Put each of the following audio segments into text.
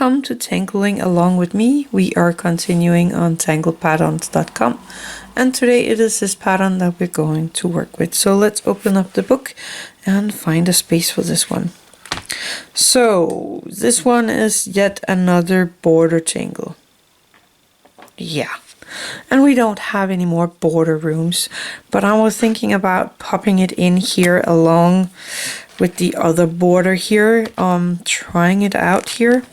Welcome to Tangling Along with me. We are continuing on tanglepatterns.com, and today it is this pattern that we're going to work with. So let's open up the book and find a space for this one. So this one is yet another border tangle. Yeah. And we don't have any more border rooms, but I was thinking about popping it in here along with the other border here, trying it out here.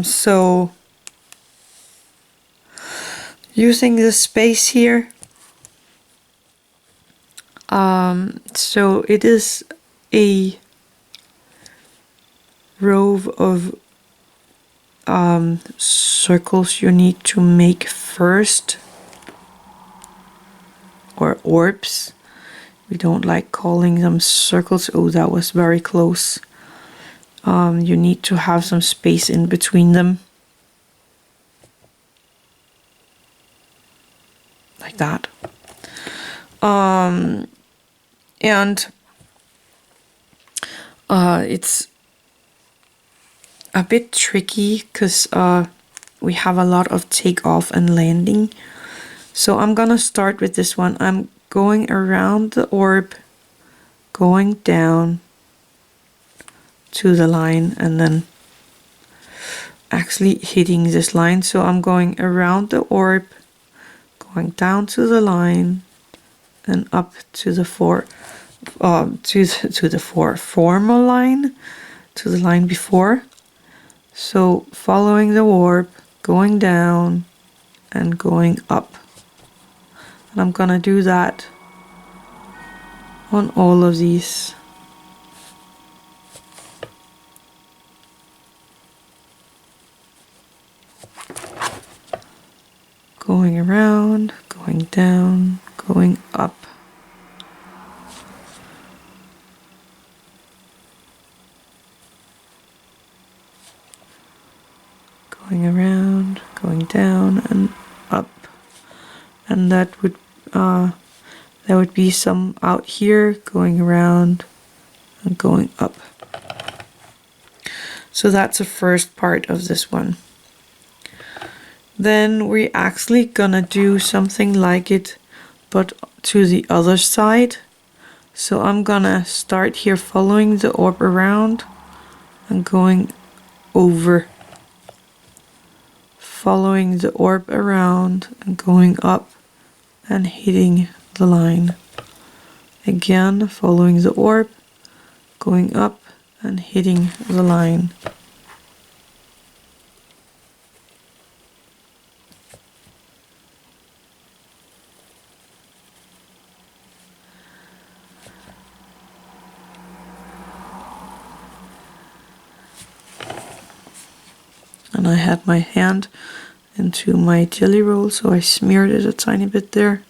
So using the space here, so it is a row of circles you need to make first, or orbs. We don't like calling them circles. Oh, that was very close. You need to have some space in between them. Like that. And it's a bit tricky because we have a lot of takeoff and landing. So I'm gonna start with this one. I'm going around the orb, going down to the line, and then actually hitting this line. So I'm going around the orb, going down to the line, and up to the former line, to the line before. So following the orb, going down and going up. And I'm gonna do that on all of these. Going around, going down, going up. Going around, going down and up. And that would be some out here, going around and going up. So that's the first part of this one. Then we're actually gonna do something like it, but to the other side. So I'm gonna start here following the orb around and going over. Following the orb around and going up and hitting the line. Again, following the orb, going up and hitting the line. And I had my hand into my jelly roll, so I smeared it a tiny bit there.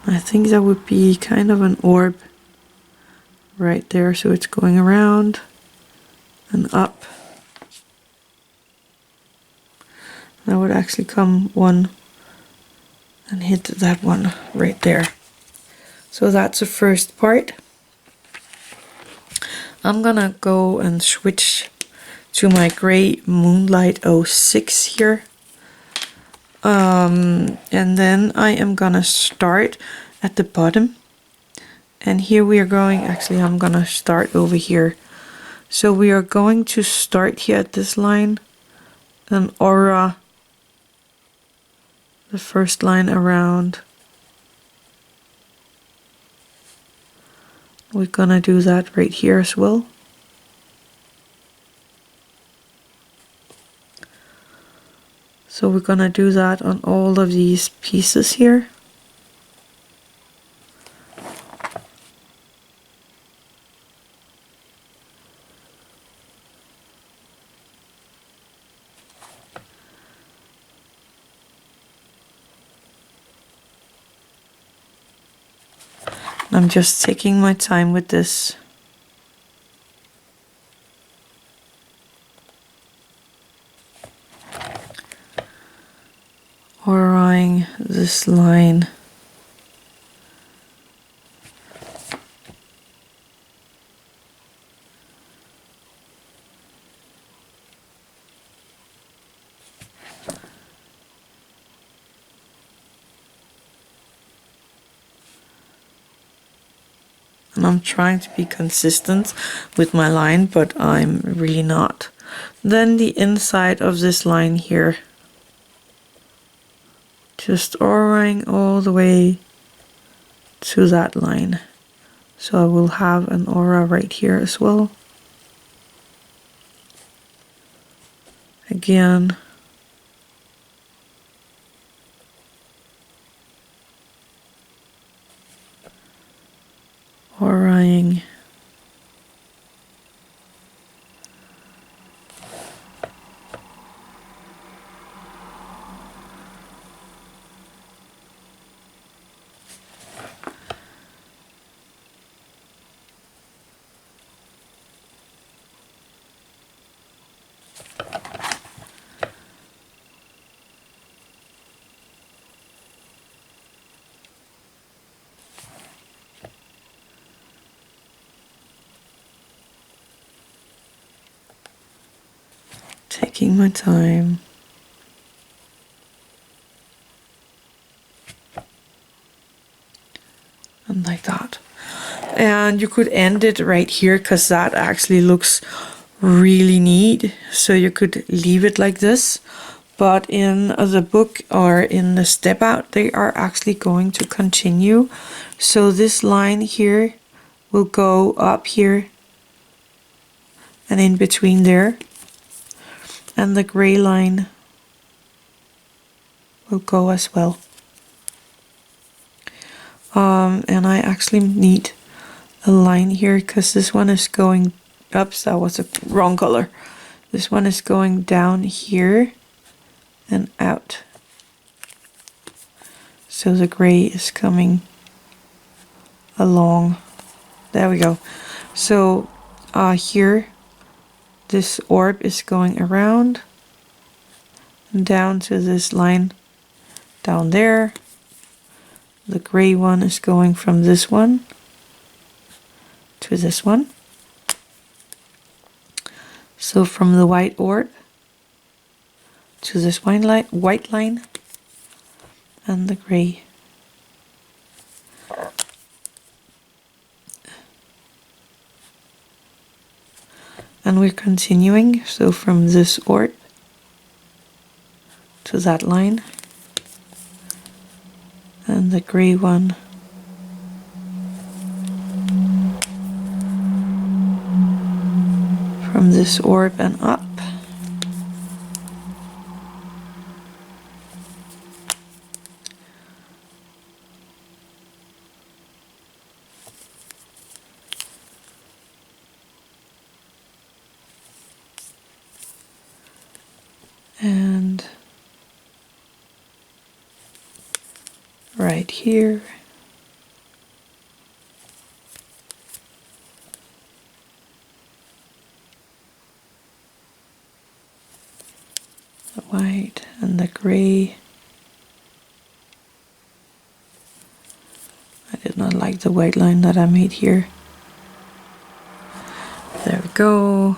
I think that would be kind of an orb right there, so it's going around and up. That would actually come one and hit that one right there. So that's the first part. I'm gonna go and switch to my gray Moonlight 06 here. And then I am gonna start at the bottom. And here we are going, actually I'm gonna start over here. So we are going to start here at this line and aura the first line around. We're gonna do that right here as well. So we're gonna do that on all of these pieces here. I'm just taking my time with this. Auraing this line And I'm trying to be consistent with my line, but I'm really not. Then the inside of this line here, just auraing all the way to that line. So I will have an aura right here as well. Again. Auraing. Taking my time. And like that. And you could end it right here because that actually looks really neat. So you could leave it like this. But in the book or in the step out, they are actually going to continue. So this line here will go up here and in between there. And the gray line will go as well. And I actually need a line here because this one is going up. That was a wrong color. This one is going down here and out. So the gray is coming along. There we go. So here, this orb is going around and down to this line down there. The gray one is going from this one to this one. So from the white orb to this white line and the gray. And we're continuing, so from this orb to that line and the gray one from this orb and up. And right here. The white and the gray. I did not like the white line that I made here. There we go.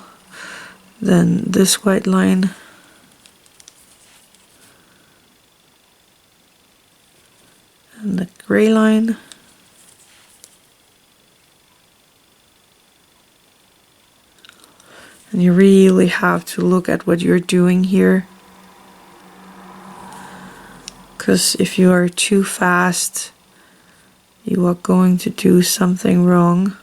Then this white line. And the gray line. And you really have to look at what you're doing here. Because if you are too fast, you are going to do something wrong.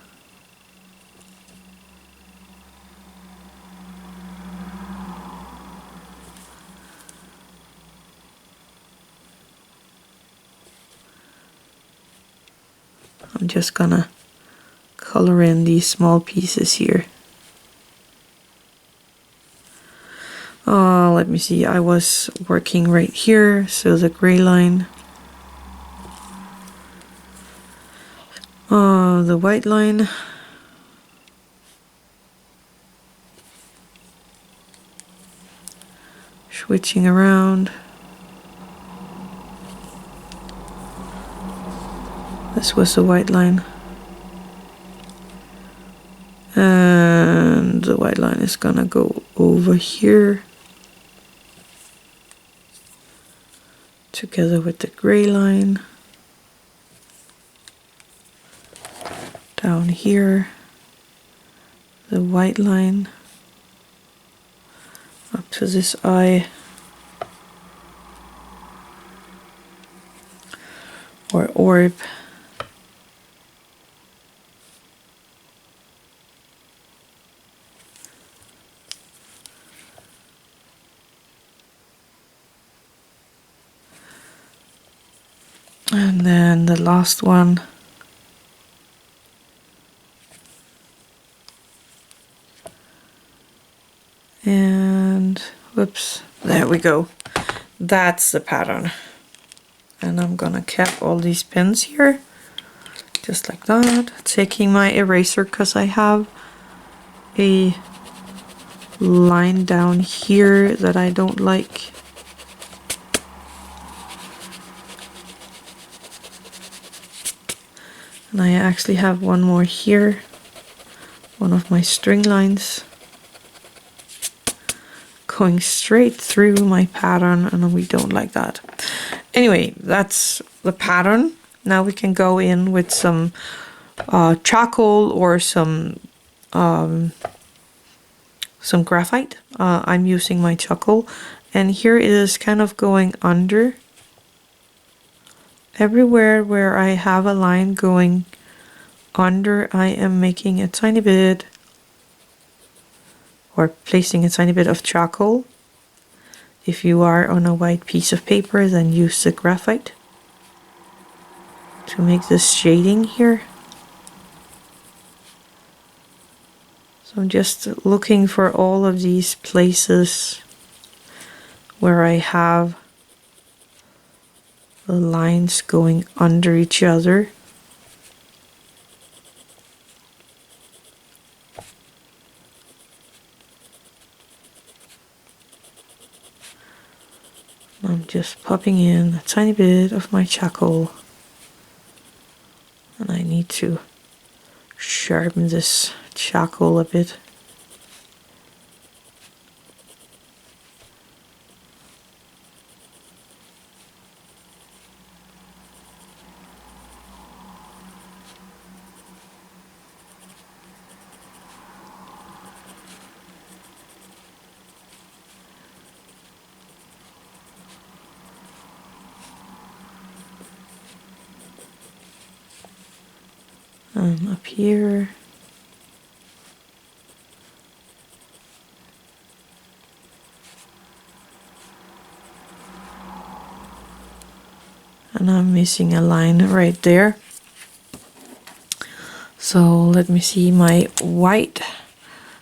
I'm just gonna color in these small pieces here. Let me see, I was working right here, so the gray line. The white line. Switching around. This was the white line. And the white line is gonna go over here. Together with the gray line. down here, the white line up to this eye, or orb. And then the last one. And whoops, there we go. That's the pattern. And I'm gonna cap all these pins here, just like that. Taking my eraser because I have a line down here that I don't like. And I actually have one more here, one of my string lines going straight through my pattern, and we don't like that. Anyway, that's the pattern. Now we can go in with some charcoal or some graphite. I'm using my charcoal, and here it is kind of going under. Everywhere where I have a line going under, I am making a tiny bit, or placing a tiny bit of charcoal. If you are on a white piece of paper, then use the graphite to make this shading here. So I'm just looking for all of these places where I have the lines going under each other. I'm just popping in a tiny bit of my charcoal, and I need to sharpen this charcoal a bit. And up here. And I'm missing a line right there. So let me see my white.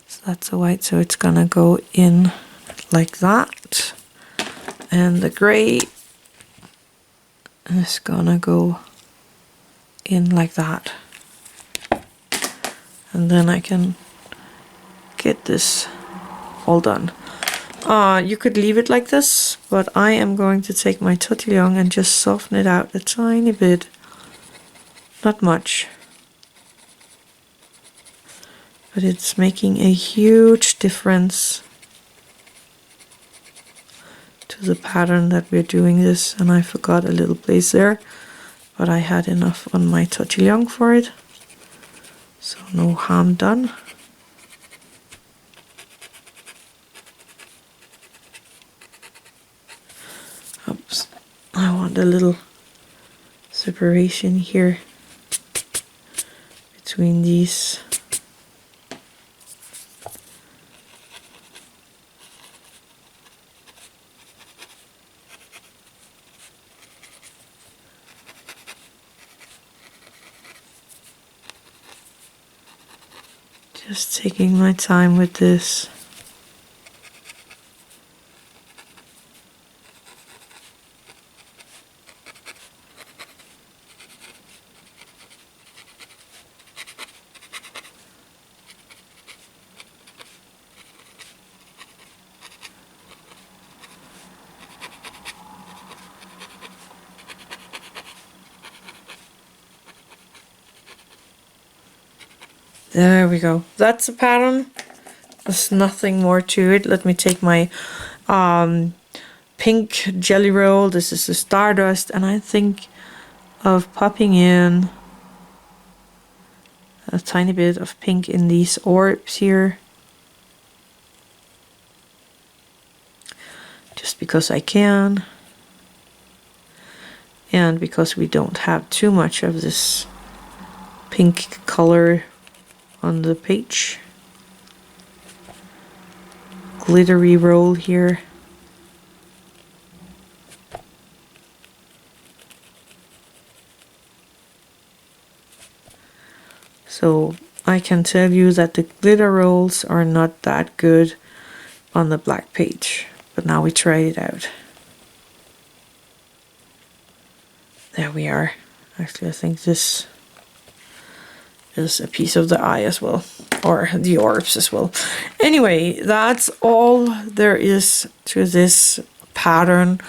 So that's a white, so it's gonna go in like that. And the gray is gonna go in like that. And then I can get this all done. You could leave it like this, but I am going to take my Tortillion and just soften it out a tiny bit. Not much. But it's making a huge difference to the pattern that we're doing this. And I forgot a little place there, but I had enough on my Tortillion for it. So no harm done. Oops, I want a little separation here between these. Just taking my time with this. There we go. That's a pattern. There's nothing more to it. Let me take my pink jelly roll. This is the Stardust, and I think of popping in a tiny bit of pink in these orbs here. Just because I can. And because we don't have too much of this pink color on the page. Glittery roll here. So I can tell you that the glitter rolls are not that good on the black page. But now we try it out. There we are. Actually, I think this is a piece of the eye as well, or the orbs as well. Anyway, that's all there is to this pattern.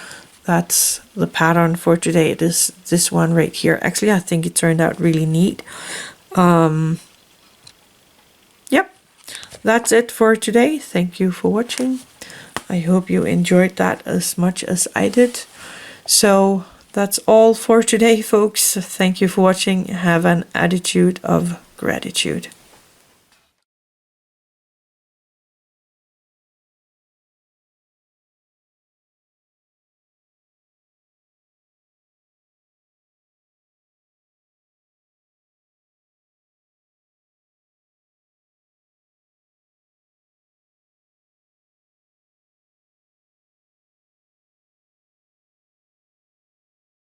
That's the pattern for today. It is this one right here. Actually, I think it turned out really neat. Yep, that's it for today. Thank you for watching. I hope you enjoyed that as much as I did. So that's all for today, folks. Thank you for watching. Have an attitude of gratitude.